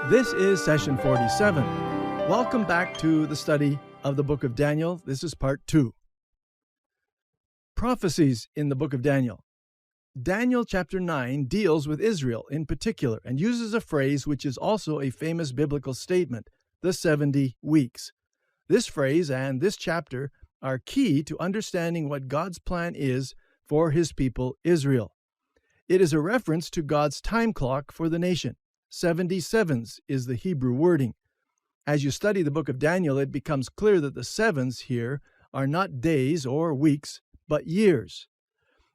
This is session 47. Welcome back to the study of the book of Daniel. This is part 2. Prophecies in the book of Daniel. Daniel chapter 9 deals with Israel in particular and uses a phrase which is also a famous biblical statement, the 70 weeks. This phrase and this chapter are key to understanding what God's plan is for his people Israel. It is a reference to God's time clock for the nation. 77s is the Hebrew wording. As you study the book of Daniel, it becomes clear that the sevens here are not days or weeks, but years.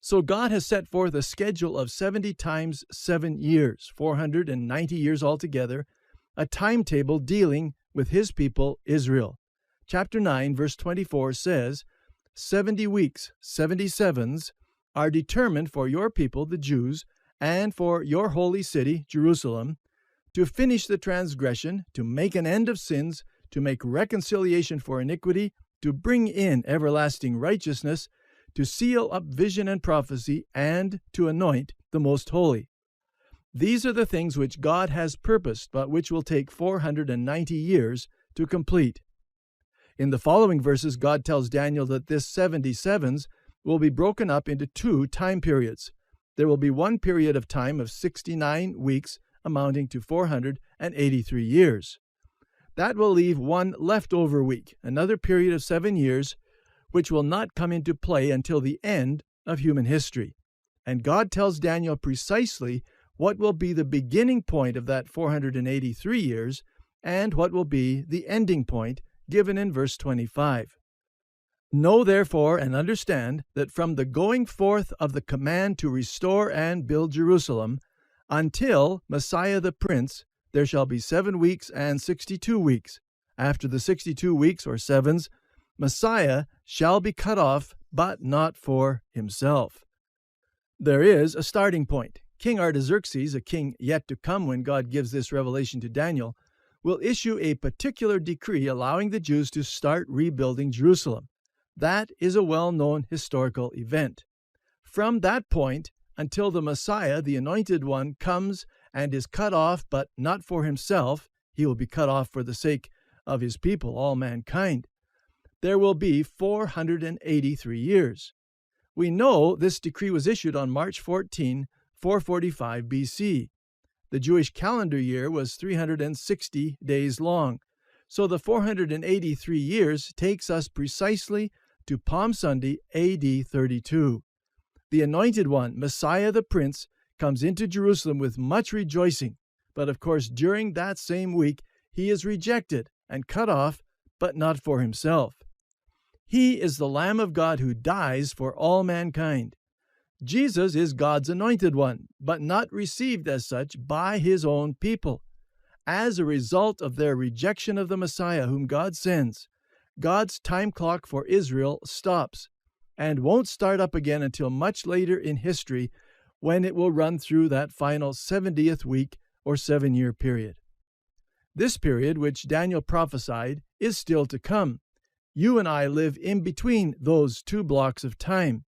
So God has set forth a schedule of 70 times 7 years, 490 years altogether, a timetable dealing with his people Israel. Chapter 9, verse 24 says, 70 weeks, 77s, are determined for your people, the Jews, and for your holy city, Jerusalem, to finish the transgression, to make an end of sins, to make reconciliation for iniquity, to bring in everlasting righteousness, to seal up vision and prophecy, and to anoint the most holy. These are the things which God has purposed, but which will take 490 years to complete. In the following verses, God tells Daniel that this 77s will be broken up into 2 time periods. There will be one period of time of 69 weeks, amounting to 483 years. That will leave one leftover week, another period of 7 years, which will not come into play until the end of human history. And God tells Daniel precisely what will be the beginning point of that 483 years and what will be the ending point, given in verse 25. Know therefore and understand that from the going forth of the command to restore and build Jerusalem until Messiah the Prince, there shall be 7 weeks and 62 weeks. After the 62 weeks or sevens, Messiah shall be cut off, but not for himself. There is a starting point. King Artaxerxes, a king yet to come when God gives this revelation to Daniel, will issue a particular decree allowing the Jews to start rebuilding Jerusalem. That is a well-known historical event. From that point until the Messiah, the Anointed One, comes and is cut off, but not for himself, he will be cut off for the sake of his people, all mankind, there will be 483 years. We know this decree was issued on March 14, 445 BC. The Jewish calendar year was 360 days long, so the 483 years takes us precisely to Palm Sunday, AD 32. The Anointed One, Messiah the Prince, comes into Jerusalem with much rejoicing, but of course during that same week he is rejected and cut off, but not for himself. He is the Lamb of God who dies for all mankind. Jesus is God's Anointed One, but not received as such by his own people. As a result of their rejection of the Messiah whom God sends, God's time clock for Israel stops and won't start up again until much later in history, when it will run through that final 70th week or 7-year period. This period, which Daniel prophesied, is still to come. You and I live in between those 2 blocks of time.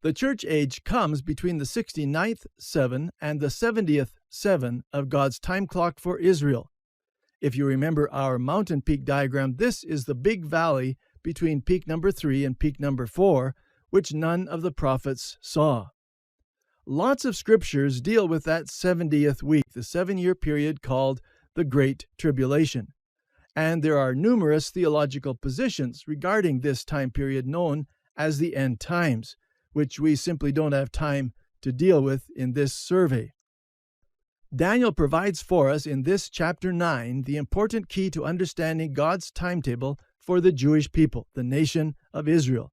The church age comes between the 69th 7 and the 70th 7 of God's time clock for Israel. If you remember our mountain peak diagram, this is the big valley between peak number 3 and peak number 4, which none of the prophets saw. Lots of scriptures deal with that 70th week, the 7-year period called the Great Tribulation. And there are numerous theological positions regarding this time period known as the end times, which we simply don't have time to deal with in this survey. Daniel provides for us in this chapter 9 the important key to understanding God's timetable for the Jewish people, the nation of Israel.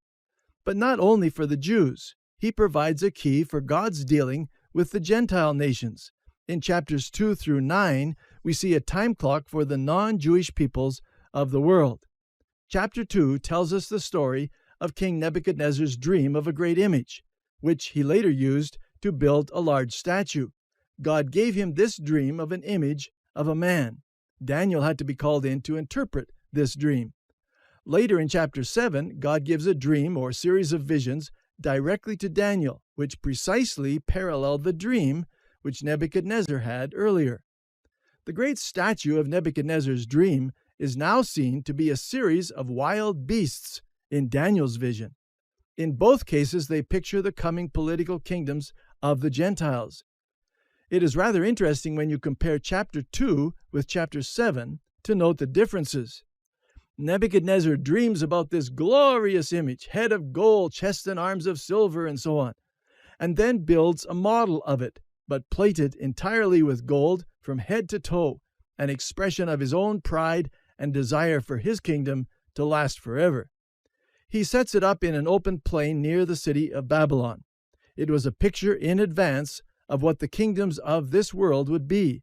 But not only for the Jews, he provides a key for God's dealing with the Gentile nations. In chapters 2 through 9, we see a time clock for the non-Jewish peoples of the world. Chapter 2 tells us the story of King Nebuchadnezzar's dream of a great image, which he later used to build a large statue. God gave him this dream of an image of a man. Daniel had to be called in to interpret this dream. Later in chapter 7, God gives a dream or series of visions directly to Daniel, which precisely paralleled the dream which Nebuchadnezzar had earlier. The great statue of Nebuchadnezzar's dream is now seen to be a series of wild beasts in Daniel's vision. In both cases, they picture the coming political kingdoms of the Gentiles. It is rather interesting when you compare chapter 2 with chapter 7 to note the differences. Nebuchadnezzar dreams about this glorious image, head of gold, chest and arms of silver, and so on, and then builds a model of it, but plated entirely with gold from head to toe, an expression of his own pride and desire for his kingdom to last forever. He sets it up in an open plain near the city of Babylon. It was a picture in advance of what the kingdoms of this world would be,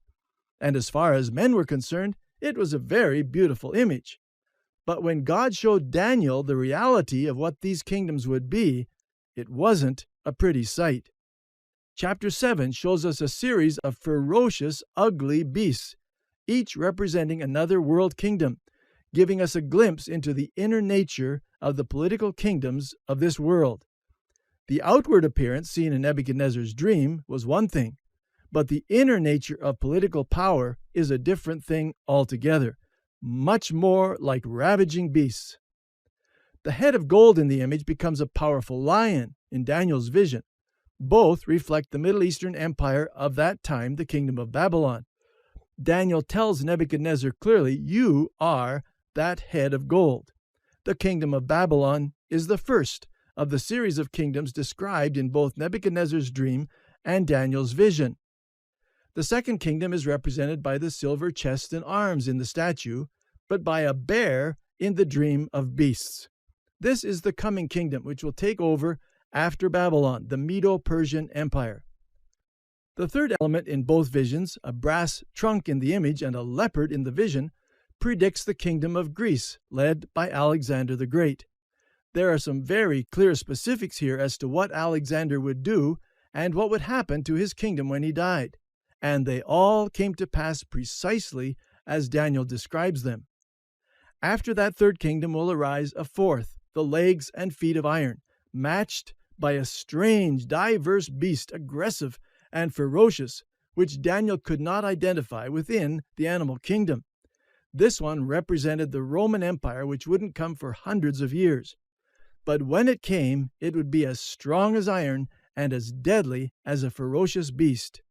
and as far as men were concerned, it was a very beautiful image. But when God showed Daniel the reality of what these kingdoms would be, it wasn't a pretty sight. Chapter 7 shows us a series of ferocious, ugly beasts, each representing another world kingdom, giving us a glimpse into the inner nature of the political kingdoms of this world. The outward appearance seen in Nebuchadnezzar's dream was one thing, but the inner nature of political power is a different thing altogether, much more like ravaging beasts. The head of gold in the image becomes a powerful lion in Daniel's vision. Both reflect the Middle Eastern empire of that time, the kingdom of Babylon. Daniel tells Nebuchadnezzar clearly, "You are that head of gold." The kingdom of Babylon is the first of the series of kingdoms described in both Nebuchadnezzar's dream and Daniel's vision. The second kingdom is represented by the silver chest and arms in the statue, but by a bear in the dream of beasts. This is the coming kingdom which will take over after Babylon, the Medo-Persian Empire. The third element in both visions, a brass trunk in the image and a leopard in the vision, predicts the kingdom of Greece, led by Alexander the Great. There are some very clear specifics here as to what Alexander would do and what would happen to his kingdom when he died, and they all came to pass precisely as Daniel describes them. After that third kingdom will arise a fourth, the legs and feet of iron, matched by a strange, diverse beast, aggressive and ferocious, which Daniel could not identify within the animal kingdom. This one represented the Roman Empire, which wouldn't come for hundreds of years. But when it came, it would be as strong as iron and as deadly as a ferocious beast.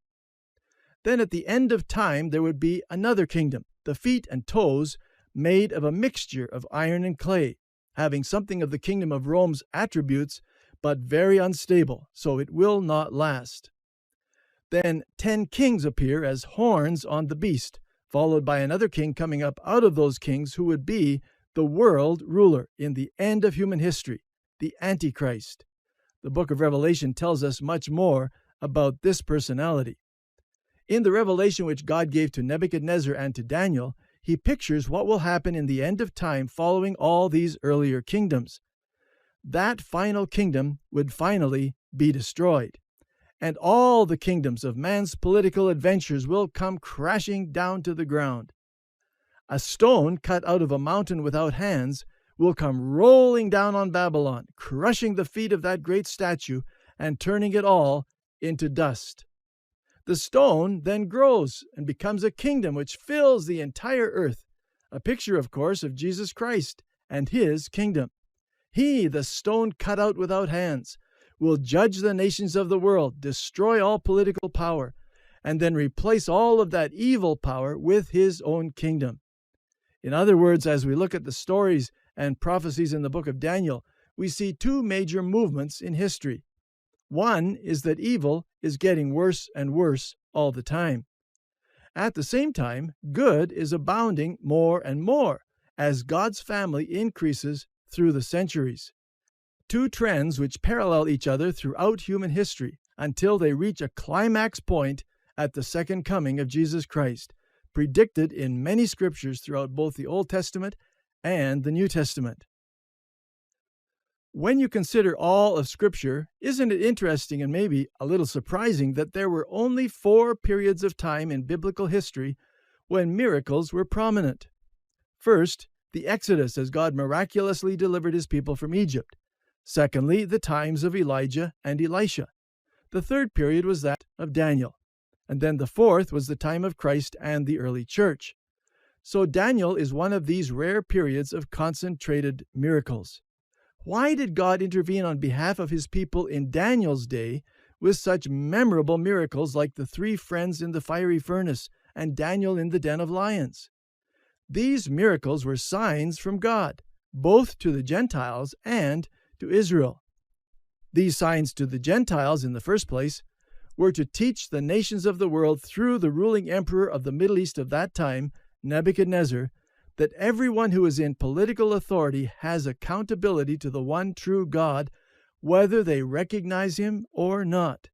Then at the end of time, there would be another kingdom, the feet and toes made of a mixture of iron and clay, having something of the kingdom of Rome's attributes, but very unstable, so it will not last. Then 10 kings appear as horns on the beast, followed by another king coming up out of those kings who would be the world ruler in the end of human history, the Antichrist. The book of Revelation tells us much more about this personality. In the revelation which God gave to Nebuchadnezzar and to Daniel, he pictures what will happen in the end of time following all these earlier kingdoms. That final kingdom would finally be destroyed, and all the kingdoms of man's political adventures will come crashing down to the ground. A stone cut out of a mountain without hands will come rolling down on Babylon, crushing the feet of that great statue and turning it all into dust. The stone then grows and becomes a kingdom which fills the entire earth, a picture, of course, of Jesus Christ and his kingdom. He, the stone cut out without hands, will judge the nations of the world, destroy all political power, and then replace all of that evil power with his own kingdom. In other words, as we look at the stories and prophecies in the book of Daniel, we see two major movements in history. One is that evil is getting worse and worse all the time. At the same time, good is abounding more and more as God's family increases through the centuries. Two trends which parallel each other throughout human history until they reach a climax point at the second coming of Jesus Christ, predicted in many scriptures throughout both the Old Testament and the New Testament. When you consider all of Scripture, isn't it interesting and maybe a little surprising that there were only 4 periods of time in biblical history when miracles were prominent? First, the Exodus, as God miraculously delivered his people from Egypt. Secondly, the times of Elijah and Elisha. The third period was that of Daniel. and then the fourth was the time of Christ and the early church. So Daniel is one of these rare periods of concentrated miracles. Why did God intervene on behalf of his people in Daniel's day with such memorable miracles like the 3 friends in the fiery furnace and Daniel in the den of lions? These miracles were signs from God, both to the Gentiles and to Israel. These signs to the Gentiles, in the first place, were to teach the nations of the world through the ruling emperor of the Middle East of that time, Nebuchadnezzar, that everyone who is in political authority has accountability to the one true God, whether they recognize him or not.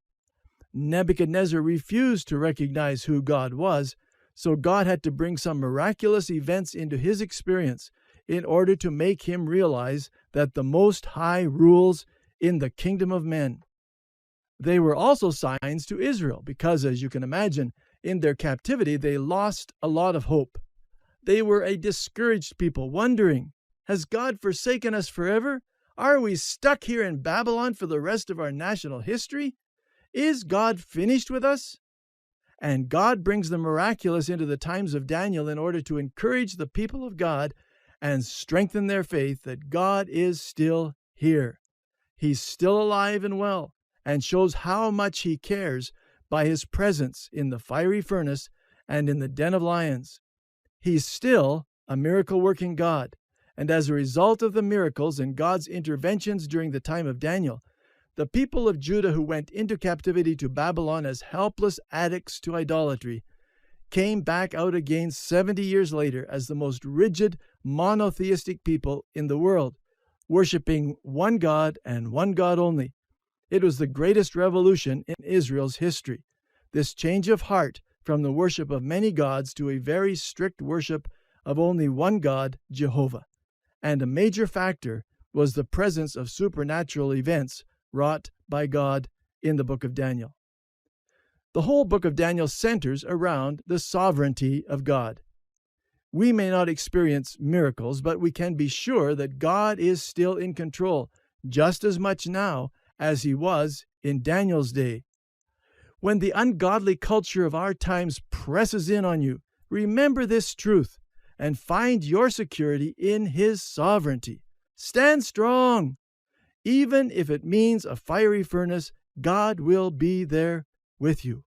Nebuchadnezzar refused to recognize who God was, so God had to bring some miraculous events into his experience in order to make him realize that the Most High rules in the kingdom of men. They were also signs to Israel because, as you can imagine, in their captivity they lost a lot of hope. They were a discouraged people, wondering, has God forsaken us forever? Are we stuck here in Babylon for the rest of our national history? Is God finished with us? And God brings the miraculous into the times of Daniel in order to encourage the people of God and strengthen their faith that God is still here. He's still alive and well, and shows how much he cares by his presence in the fiery furnace and in the den of lions. He's still a miracle-working God, and as a result of the miracles and God's interventions during the time of Daniel, the people of Judah who went into captivity to Babylon as helpless addicts to idolatry came back out again 70 years later as the most rigid, monotheistic people in the world, worshiping one God and one God only. It was the greatest revolution in Israel's history, this change of heart from the worship of many gods to a very strict worship of only one God, Jehovah. And a major factor was the presence of supernatural events wrought by God in the book of Daniel. The whole book of Daniel centers around the sovereignty of God. We may not experience miracles, but we can be sure that God is still in control, just as much now as he was in Daniel's day. When the ungodly culture of our times presses in on you, remember this truth and find your security in his sovereignty. Stand strong. Even if it means a fiery furnace, God will be there with you.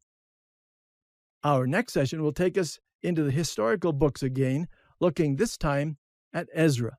Our next session will take us into the historical books again, looking this time at Ezra.